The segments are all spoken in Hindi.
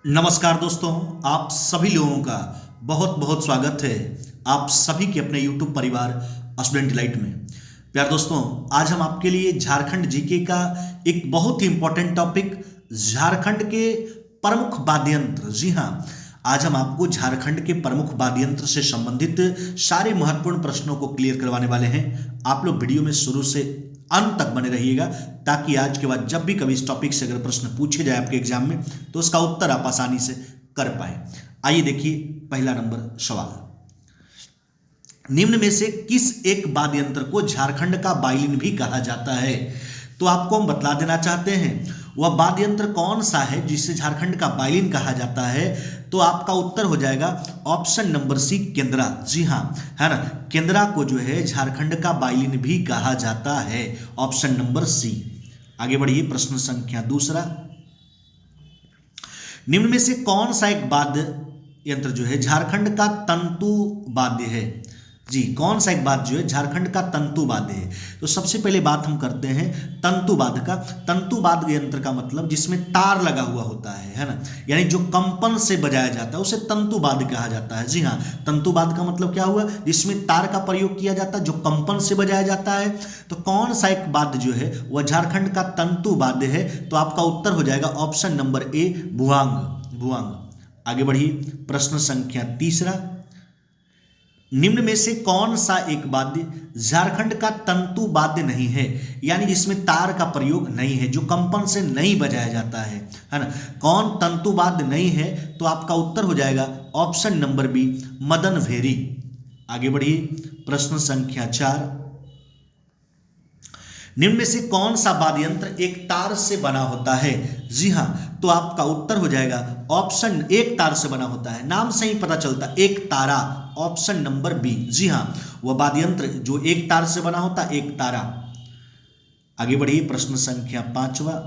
नमस्कार दोस्तों, आप सभी लोगों का बहुत बहुत स्वागत है आप सभी के अपने YouTube परिवार स्टूडेंट डिलाइट में। प्यार दोस्तों, आज हम आपके लिए झारखंड जीके का एक बहुत ही इंपॉर्टेंट टॉपिक झारखंड के प्रमुख वाद्य यंत्र, जी हाँ, आज हम आपको झारखंड के प्रमुख वाद्य यंत्र से संबंधित सारे महत्वपूर्ण प्रश्नों को क्लियर करवाने वाले हैं। आप लोग वीडियो में शुरू से अंत तक बने रहिएगा ताकि आज के बाद जब भी कभी इस टॉपिक से अगर प्रश्न पूछे जाए आपके एग्जाम में तो उसका उत्तर आप आसानी से कर पाए। आइए देखिए पहला नंबर सवाल, निम्न में से किस एक वाद्य यंत्र को झारखंड का वायलिन भी कहा जाता है? तो आपको हम बतला देना चाहते हैं वह वाद्य यंत्र कौन सा है जिसे झारखंड का वायलिन कहा जाता है। तो आपका उत्तर हो जाएगा ऑप्शन नंबर सी, केंद्रा। जी हाँ, है ना, केंद्रा को जो है झारखंड का वायलिन भी कहा जाता है, ऑप्शन नंबर सी। आगे बढ़िए, प्रश्न संख्या दूसरा, निम्न में से कौन सा एक वाद्य यंत्र जो है झारखंड का तंतु वाद्य है? जी, कौन सा एक वाद्य जो है झारखंड का तंतु वाद्य है? तो सबसे पहले बात हम करते हैं तंतु वाद्य का। तंतु वाद्य यंत्र का मतलब जिसमें तार लगा हुआ होता है ना, यानी जो कंपन से बजाया जाता है उसे तंतु वाद्य कहा जाता है। जी हाँ, तंतु वाद्य का मतलब क्या हुआ? जिसमें तार का प्रयोग किया जाता है, जो कंपन से बजाया जाता है। तो कौन सा एक वाद्य जो है वह झारखंड का तंतु वाद्य है? तो आपका उत्तर हो जाएगा ऑप्शन नंबर ए, भुआंग। भुआंग। आगे बढ़िए, प्रश्न संख्या तीसरा, निम्न में से कौन सा एक वाद्य झारखंड का तंतु वाद्य नहीं है, यानी जिसमें तार का प्रयोग नहीं है, जो कंपन से नहीं बजाया जाता है ना? कौन तंतु वाद्य नहीं है? तो आपका उत्तर हो जाएगा ऑप्शन नंबर बी, मदन भेरी। आगे बढ़िए, प्रश्न संख्या 4, निम्न में से कौन सा वाद्य यंत्र एक तार से बना होता है? जी हाँ, तो आपका उत्तर हो जाएगा ऑप्शन, एक तार से बना होता है, नाम से ही पता चलता, एक तारा, ऑप्शन नंबर बी। जी हाँ, वह वाद्य यंत्र जो एक तार से बना होता, एक तारा। आगे बढ़िए, प्रश्न संख्या 5वां,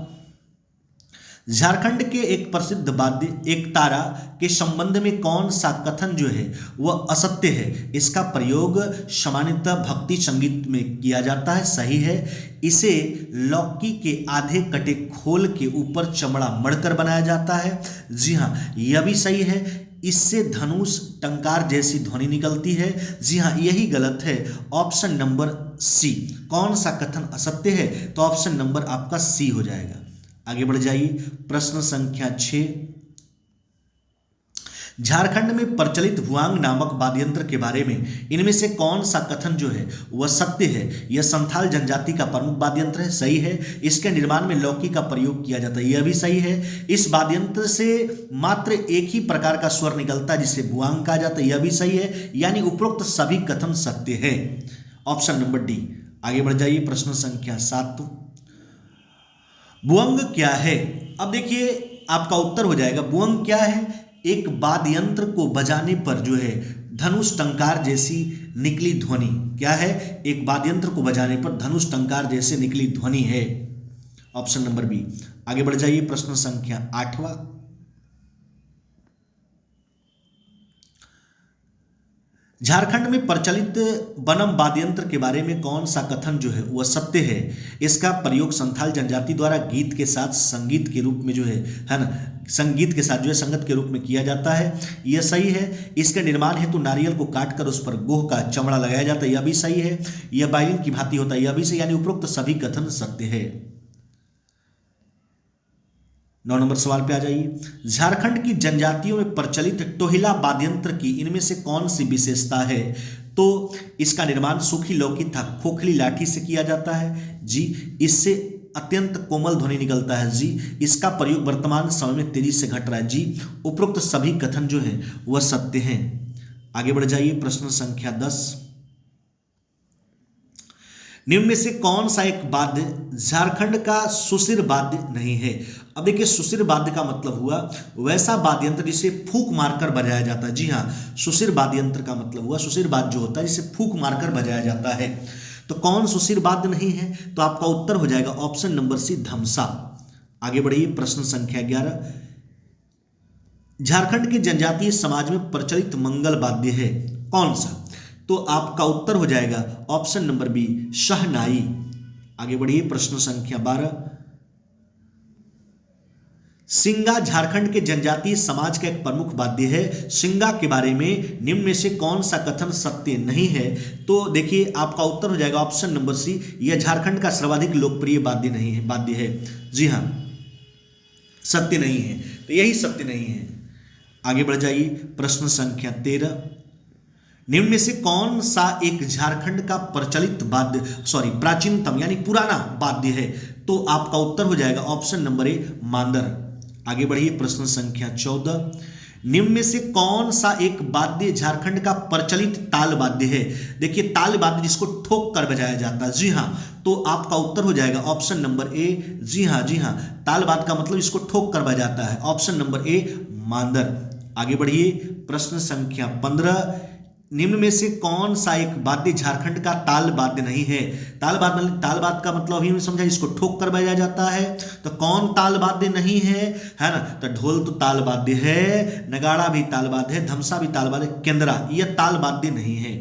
झारखंड के एक प्रसिद्ध वाद्य एक तारा के संबंध में कौन सा कथन जो है वह असत्य है? इसका प्रयोग सामान्यतः भक्ति संगीत में किया जाता है, सही है। इसे लौकी के आधे कटे खोल के ऊपर चमड़ा मढ़कर बनाया जाता है, जी हाँ, यह भी सही है। इससे धनुष टंकार जैसी ध्वनि निकलती है, जी हाँ, यही गलत है, ऑप्शन नंबर सी। कौन सा कथन असत्य है? तो ऑप्शन नंबर आपका सी हो जाएगा। आगे बढ़ जाइए, प्रश्न संख्या 6, झारखंड में प्रचलित भुआंग नामक वाद्य यंत्र के बारे में इनमें से कौन सा कथन जो है वह सत्य है? यह संथाल जनजाति का प्रमुख वाद्य यंत्र है, सही है। इसके निर्माण में लौकी का प्रयोग किया जाता है, यह भी सही है। इस वाद्य यंत्र से मात्र एक ही प्रकार का स्वर निकलता है जिसे भुआंग कहा जाता है, यह भी सही है। यानी उपरोक्त सभी कथन सत्य है, ऑप्शन नंबर डी। आगे बढ़ जाइए, प्रश्न संख्या 7, भुअंग क्या है? अब देखिए आपका उत्तर हो जाएगा भुअंग क्या है? एक वाद्य यंत्र को बजाने पर जो है धनुष टंकार जैसी निकली ध्वनि, क्या है? एक वाद्य यंत्र को बजाने पर धनुष टंकार जैसे निकली ध्वनि है, ऑप्शन नंबर बी। आगे बढ़ जाइए, प्रश्न संख्या 8वां, झारखंड में प्रचलित बनम वाद्य यंत्र के बारे में कौन सा कथन जो है वह सत्य है? इसका प्रयोग संथाल जनजाति द्वारा गीत के साथ संगीत के रूप में जो है ना, संगीत के साथ जो है संगत के रूप में किया जाता है, यह सही है। इसके निर्माण हेतु नारियल को काटकर उस पर गोह का चमड़ा लगाया जाता है, यह भी सही है। यह वायलिन की भांति होता है, यह भी सही, यानी उपरोक्त सभी कथन सत्य है। 9 नंबर सवाल पे आ जाइए, झारखंड की जनजातियों में प्रचलित टोहिला वाद्य यंत्र की इनमें से कौन सी विशेषता है? तो इसका निर्माण सूखी लौकी तथा खोखली लाठी से किया जाता है, जी। इससे अत्यंत कोमल ध्वनि निकलता है, जी। इसका प्रयोग वर्तमान समय में तेजी से घट रहा है, जी। उपरोक्त सभी कथन जो है वह सत्य हैं। आगे बढ़ जाइए, प्रश्न संख्या 10, निम्न में से कौन सा एक वाद्य झारखंड का सुशिर वाद्य नहीं है? अब देखिए, सुशिर वाद्य का मतलब हुआ वैसा वाद्य यंत्र जिसे फूंक मारकर बजाया जाता है, जी हाँ, सुशिर वाद्य यंत्र का मतलब हुआ सुशिर वाद्य जो होता है जिसे फूंक मारकर बजाया जाता है। तो कौन सुशिर वाद्य नहीं है? तो आपका उत्तर हो जाएगा ऑप्शन नंबर सी, धमसा। आगे बढ़िए, प्रश्न संख्या 11, झारखंड के जनजातीय समाज में प्रचलित मंगल वाद्य है कौन सा? तो आपका उत्तर हो जाएगा ऑप्शन नंबर बी, शहनाई। आगे बढ़िए, प्रश्न संख्या 12, सिंगा झारखंड के जनजातीय समाज का एक प्रमुख वाद्य है। सिंगा के बारे में निम्न में से कौन सा कथन सत्य नहीं है? तो देखिए आपका उत्तर हो जाएगा ऑप्शन नंबर सी, यह झारखंड का सर्वाधिक लोकप्रिय वाद्य है। जी हाँ, सत्य नहीं है, तो यही सत्य नहीं है। आगे बढ़ जाइए, प्रश्न संख्या 13। निम्न में से कौन सा एक झारखंड का प्रचलित प्राचीनतम यानी पुराना वाद्य है? तो आपका उत्तर हो जाएगा ऑप्शन नंबर ए, मांदर। आगे बढ़िए, प्रश्न संख्या 14। निम्न में से कौन सा एक वाद्य झारखंड का प्रचलित ताल वाद्य है? देखिए ताल वाद्य जिसको ठोक कर बजाया जाता है। जी हाँ, तो आपका उत्तर हो जाएगा ऑप्शन नंबर ए। जी हाँ, ताल वाद्य का मतलब इसको ठोक कर बजाता है। ऑप्शन नंबर ए, मांदर। आगे बढ़िए, प्रश्न संख्या 15। निम्न में से कौन सा एक वाद्य झारखंड का ताल वाद्य नहीं है? ताल वाद्य का मतलब अभी समझा, इसको ठोक कर बजाया जाता है। तो कौन ताल वाद्य नहीं है ना? तो ढोल तो ताल वाद्य है, नगाड़ा भी ताल वाद्य है, धमसा भी ताल वाद्य, केंद्रा यह ताल वाद्य नहीं है।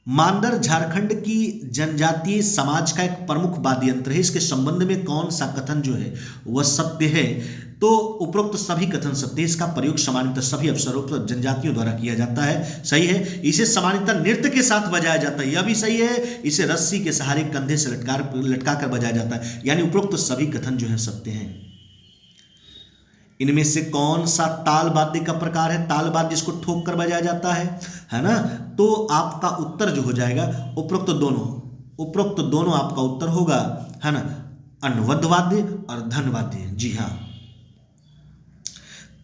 मांदर झारखंड की जनजातीय समाज का एक प्रमुख वाद्य यंत्र है। इसके संबंध में कौन सा कथन जो है वह सत्य है? तो उपरोक्त सभी कथन सत्य है। इसका प्रयोग सामान्यतः सभी अवसरों पर जनजातियों द्वारा किया जाता है, सही है। इसे सामान्यतः नृत्य के साथ बजाया जाता है, यह भी सही है। इसे रस्सी के सहारे कंधे से लटका कर बजाया जाता है, यानी उपरोक्त सभी कथन जो है सत्य हैं। इनमें से कौन सा ताल वाद्य का प्रकार है? ताल वाद्य जिसको ठोक कर बजाया जाता है ना? तो आपका उत्तर जो हो जाएगा उपरोक्त दोनों आपका उत्तर होगा, है ना, अनुबद्ध वाद्य और धन वाद्य। जी हाँ,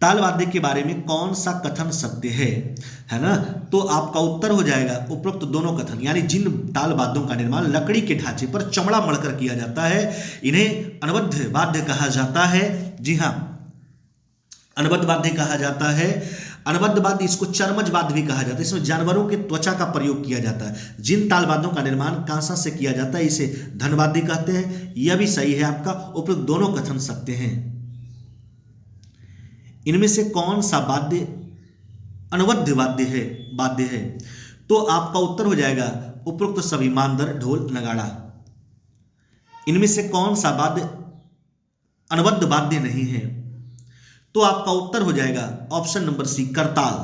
ताल वाद्य के बारे में कौन सा कथन सत्य है ना? तो आपका उत्तर हो जाएगा उपरोक्त दोनों कथन, यानी जिन ताल वाद्यों का निर्माण लकड़ी के ढांचे पर चमड़ा मढ़कर किया जाता है, इन्हें अनुबद्ध वाद्य कहा जाता है। जी हाँ, अनुबद्ध वाद्य कहा जाता है। अनुबद्ध वाद्य, इसको चर्मज वाद्य भी कहा जाता है। इसमें जानवरों के त्वचा का प्रयोग किया जाता है। जिन ताल वाद्यों का निर्माण कांसा से किया जाता है, इसे धन वाद्य कहते हैं। यह भी सही है आपका, उपरोक्त दोनों कथन सत्य हैं। इनमें से कौन सा वाद्य अनुबद्ध वाद्य है? तो आपका उत्तर हो जाएगा उपरोक्त सभी, मांदर, ढोल, नगाड़ा। इनमें से कौन सा वाद्य अनुबद्ध वाद्य नहीं है? तो आपका उत्तर हो जाएगा ऑप्शन नंबर सी, करताल।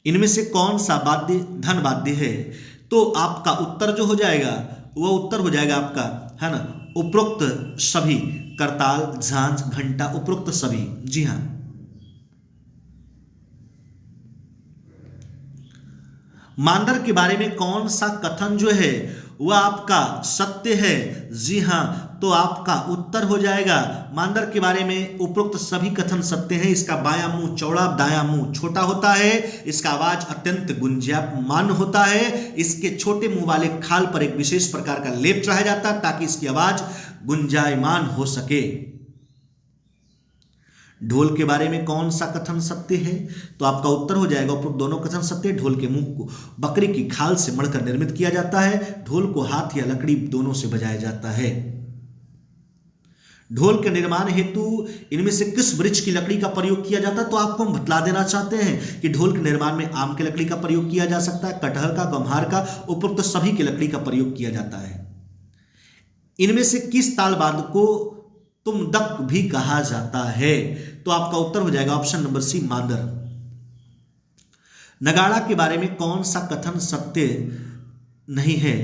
इनमें से कौन सा वाद्य धन वाद्य है? तो आपका उत्तर जो हो जाएगा वह उत्तर हो जाएगा आपका, है ना, उपरोक्त सभी, करताल, झांझ, घंटा, उपरोक्त सभी। जी हां, मांदर के बारे में कौन सा कथन जो है वह आपका सत्य है? जी हां, तो आपका उत्तर हो जाएगा मांदर के बारे में उपरोक्त सभी कथन सत्य हैं। इसका बायां मुंह चौड़ा, दायां मुंह छोटा होता है। इसका आवाज अत्यंत गुंजायमान होता है। इसके छोटे मुंह वाले खाल पर एक विशेष प्रकार का लेप चढ़ाया जाता है ताकि इसकी आवाज गुंजायमान हो सके। ढोल के बारे में कौन सा कथन सत्य है? तो आपका उत्तर हो जाएगा उपरोक्त दोनों कथन सत्य। ढोल के मुंह को बकरी की खाल से मढ़कर निर्मित किया जाता है। ढोल को हाथ या लकड़ी दोनों से बजाया जाता है। ढोल के निर्माण हेतु इनमें से किस वृक्ष की लकड़ी का प्रयोग किया जाता है? तो आपको हम बतला देना चाहते हैं कि ढोल के निर्माण में आम की लकड़ी का प्रयोग किया जा सकता है, कटहल का, गम्हार का, उपरोक्त सभी की लकड़ी का प्रयोग किया जाता है। इनमें से किस ताल वाद्य को तुम्दक भी कहा जाता है? तो आपका उत्तर हो जाएगा ऑप्शन नंबर सी, मांदर। नगाड़ा के बारे में कौन सा कथन सत्य नहीं है?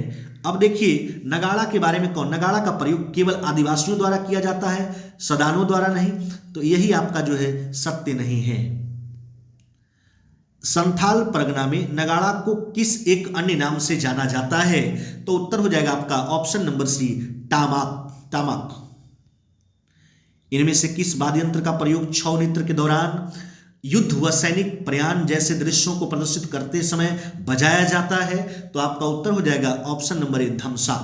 अब देखिए नगाड़ा के बारे में नगाड़ा का प्रयोग केवल आदिवासियों द्वारा किया जाता है, सदानों द्वारा नहीं। तो यही आपका जो है सत्य नहीं है। संथाल परगना में नगाड़ा को किस एक अन्य नाम से जाना जाता है? तो उत्तर हो जाएगा आपका ऑप्शन नंबर सी, टामाक। इनमें से किस वाद्य यंत्र का प्रयोग छौ नृत्य के दौरान युद्ध व सैनिक प्रयाण जैसे दृश्यों को प्रदर्शित करते समय बजाया जाता है? तो आपका उत्तर हो जाएगा ऑप्शन नंबर ए, धमसा।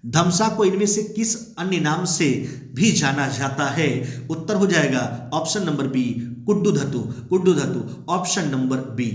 धमसा को इनमें से किस अन्य नाम से भी जाना जाता है? उत्तर हो जाएगा ऑप्शन नंबर बी, कुड्डू धतु। Option number B.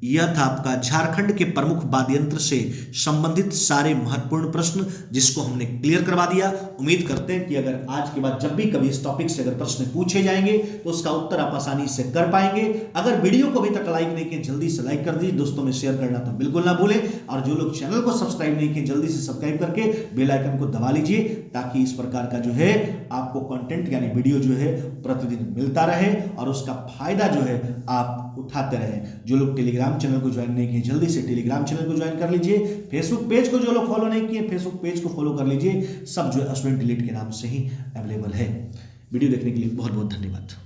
यह था आपका झारखंड के प्रमुख वाद्य यंत्र से संबंधित सारे महत्वपूर्ण प्रश्न, जिसको हमने क्लियर करवा दिया। उम्मीद करते हैं कि अगर आज के बाद जब भी कभी इस टॉपिक से अगर प्रश्न पूछे जाएंगे तो उसका उत्तर आप आसानी से कर पाएंगे। अगर वीडियो को अभी तक लाइक नहीं किए जल्दी से लाइक कर दीजिए, दोस्तों में शेयर करना तो बिल्कुल ना भूलें, और जो लोग चैनल को सब्सक्राइब नहीं किए जल्दी से सब्सक्राइब करके बेल आइकन को दबा लीजिए, ताकि इस प्रकार का जो है आपको कंटेंट यानी वीडियो जो है प्रतिदिन मिलता रहे और उसका फायदा जो है आप उठाते रहे। जो लोग टेलीग्राम चैनल को ज्वाइन नहीं किए जल्दी से टेलीग्राम चैनल को ज्वाइन कर लीजिए। फेसबुक पेज को जो लोग फॉलो नहीं किए फेसबुक पेज को फॉलो कर लीजिए। सब जो है स्टूडेंट डिलीट के नाम से ही अवेलेबल है। वीडियो देखने के लिए बहुत बहुत धन्यवाद।